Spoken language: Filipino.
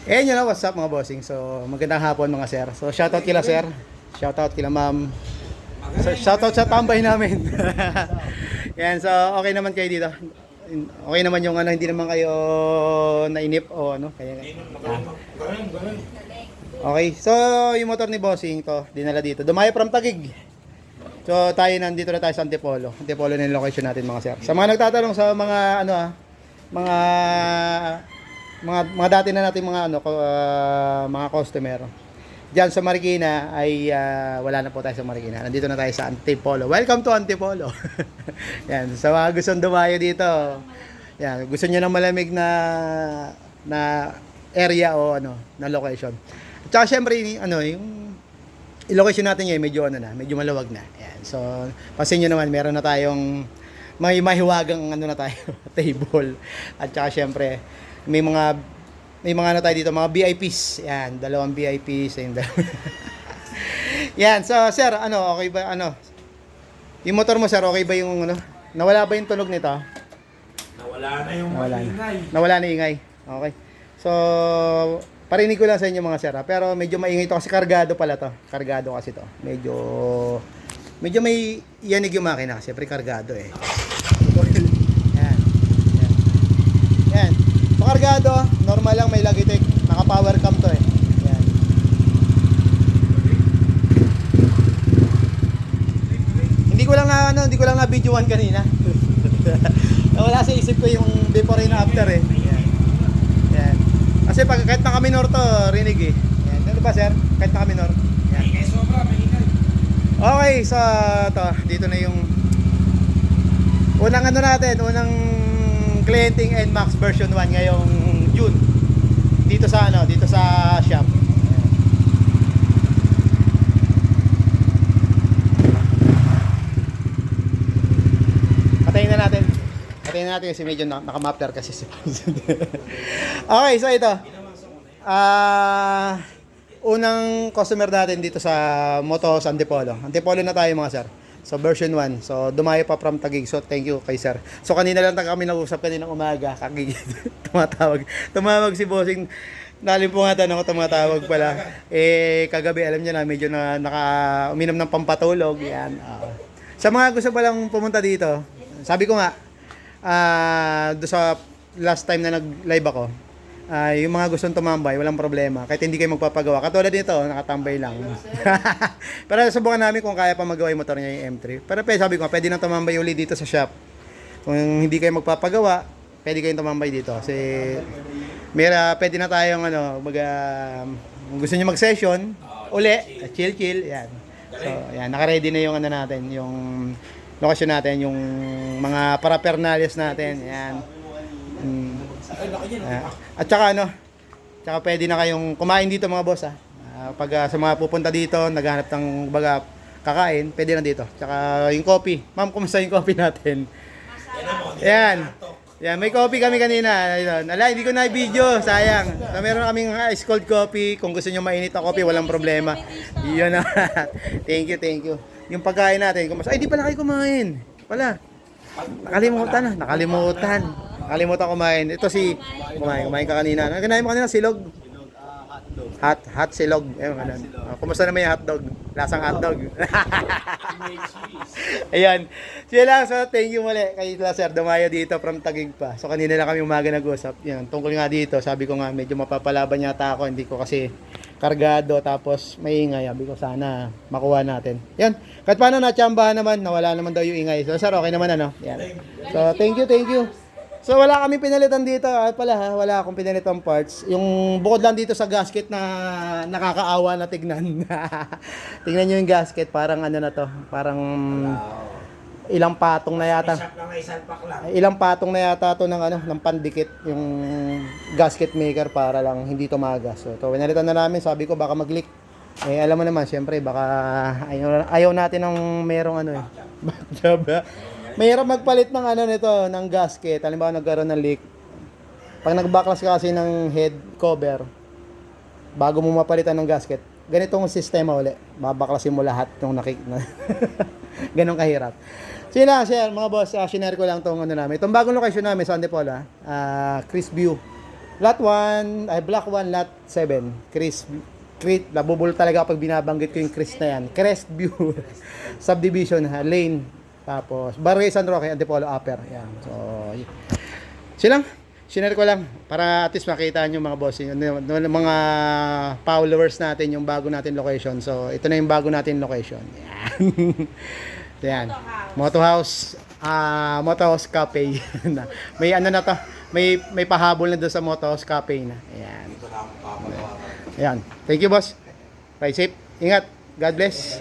Yun na, what's up mga bossing? So, magandang hapon mga sir. So, shoutout kila sir. Shoutout kila ma'am. So, shoutout sa tambay namin. Yan, so okay naman kayo dito. Okay naman yung ano, hindi naman kayo nainip o ano. Kaya, okay, so yung motor ni bossing to, dinala dito. Dumayo from Taguig. So tayo nandito na tayo sa Antipolo. Antipolo na yung location natin mga sir. Sa mga nagtatanong sa mga ano mga dati na nating mga ano mga customer. Diyan sa Marikina ay wala na po tayo sa Marikina. Nandito na tayo sa Antipolo. Welcome to Antipolo. Yan, sa mga gustong dumayo dito. Yan, gusto niyo ng malamig na area o ano, na location. At saka syempre ano, yung location natin ngayon medyo ano na, medyo maluwag na. Yan. So, pansin niyo naman meron na tayong may mahiwagang ano na tayo, table. At saka syempre may mga ano tayo dito, mga VIPs. Yan, dalawang VIPs. Yan, so sir, ano, okay ba, ano? Yung motor mo sir, okay ba yung ano? Nawala ba yung tunog nito? Nawala na yung ingay. Nawala na ingay. Okay. So, parinig ko lang sa inyo mga sir, ha? Pero medyo maingay to kasi kargado pala to. Kargado kasi to. Medyo may yanig yung makina kasi pre kargado eh. Yan. Yan. Yan. So, kargado, normal lang may Logitech, naka power cam to eh. Yan. Hindi ko lang na videoan kanina. Nawala sa isip ko yung before and after eh. Yan. Yan. Kasi pag kahit naka-minor to, rinig eh. Yan. Ano ba sir? Kahit naka-minor. Yan. Ingay sobra, may ingay. Okay, so to, dito na yung unang ano natin, unang Clienting NMAX version 1 ngayong June. Dito sa ano, dito sa shop. Patayin na natin. Patayin na natin kasi medyo naka-muffler kasi si Okay, so ito. Unang customer natin dito sa Motos Antipolo. Antipolo na tayo mga sir. So version 1. So dumayo pa from Taguig. So thank you kay sir. So kanina lang kami nag-usap kaninang umaga. Tumawag si bossing. Nalimpungatan ako, tumatawag pala. Eh kagabi alam niyo na medyo uminom ng pampatulog. Yan. Sa mga gusto pa lang pumunta dito, sabi ko nga do sa last time na nag-live ako, yung mga gustong tumambay, walang problema. Kahit hindi kayo magpapagawa. Katulad nito, nakatambay lang. Pero subukan namin kung kaya pa magawa yung motor niya yung M3. Pero sabi ko, pwede nang tumambay ulit dito sa shop. Kung hindi kayo magpapagawa, pwede kayong tumambay dito. Kasi pwede na tayong kung gusto niyo mag-session, uli, chill, yan. So, yan, naka-ready na yung natin, yung location natin, yung mga paraphernalias natin, yan. At saka pwede na kayong kumain dito mga boss ha. Pag sa mga pupunta dito, naghahanap ng kakain, pwede na dito. Tsaka yung coffee. Ma'am, kumusta yung coffee natin? Yan. Yan, may coffee kami kanina. Hindi ko na video, sayang. So, meron kaming ice cold coffee. Kung gusto niyo mainit na coffee, walang problema. Yun na. Thank you. Yung pagkain natin, kumusta? Ay, di pala kayo kumain. Wala. Nakalimutan kumain. Ito si kumain ka kanina. Kinain mo kanina silog. Hot silog. Kumusta naman yung hotdog? Lasang hotdog. Ayan. Siya lang. So, thank you muli kay sir. Dumayo dito from Taguig pa. So, kanina lang kami umaga nag-usap. Yan. Tungkol nga dito, sabi ko nga medyo mapapalaban yata ako. Hindi ko kasi kargado tapos may ingay. Sabi ko sana makuha natin. Yan. Kahit paano natsambahan naman, nawala naman daw yung ingay. So, sir, okay naman ano? Yan. So, thank you. So wala kami pinalitan dito. Wala akong pinalitang parts. Yung bukod lang dito sa gasket na nakakaawa na tignan. Tingnan niyo yung gasket, parang ano na to, parang ilang patong na yata. Ilang patong na yata to ng pandikit yung gasket maker para lang hindi tumagas. So pinalitan na namin, sabi ko baka mag-leak. Eh alam mo naman, syempre baka ayaw natin ng merong backjob. Mahirap magpalit ng nito, ng gasket. Halimbawa nagkaroon ng leak. Pag nagbaklas ka kasi ng head cover, bago mo mapalitan ng gasket, ganitong sistema uli. Babaklasin mo lahat ng ganun kahirap. So yun lang, sir, mga boss, sinare ko lang itong namin. Itong bagong location namin sa Antipolo, Chris View. Lot 1, ay Block 1, Lot 7. Nabubul talaga pag binabanggit ko yung Chris na yan. Crestview Subdivision, Lane. Tapos, Barangay San Roque, Antipolo Upper. Yan. So, silang, sinare ko lang para at least makita nyo mga boss, yung mga followers natin, yung bago natin location. So, ito na yung bago natin location. Yan. Yan. Moto House Cafe. May ano na to, may pahabol na doon sa Moto House Cafe na. Ayan. Ito na ako papagawa. Ayan. Thank you, boss. Ride safe. Ingat. God bless.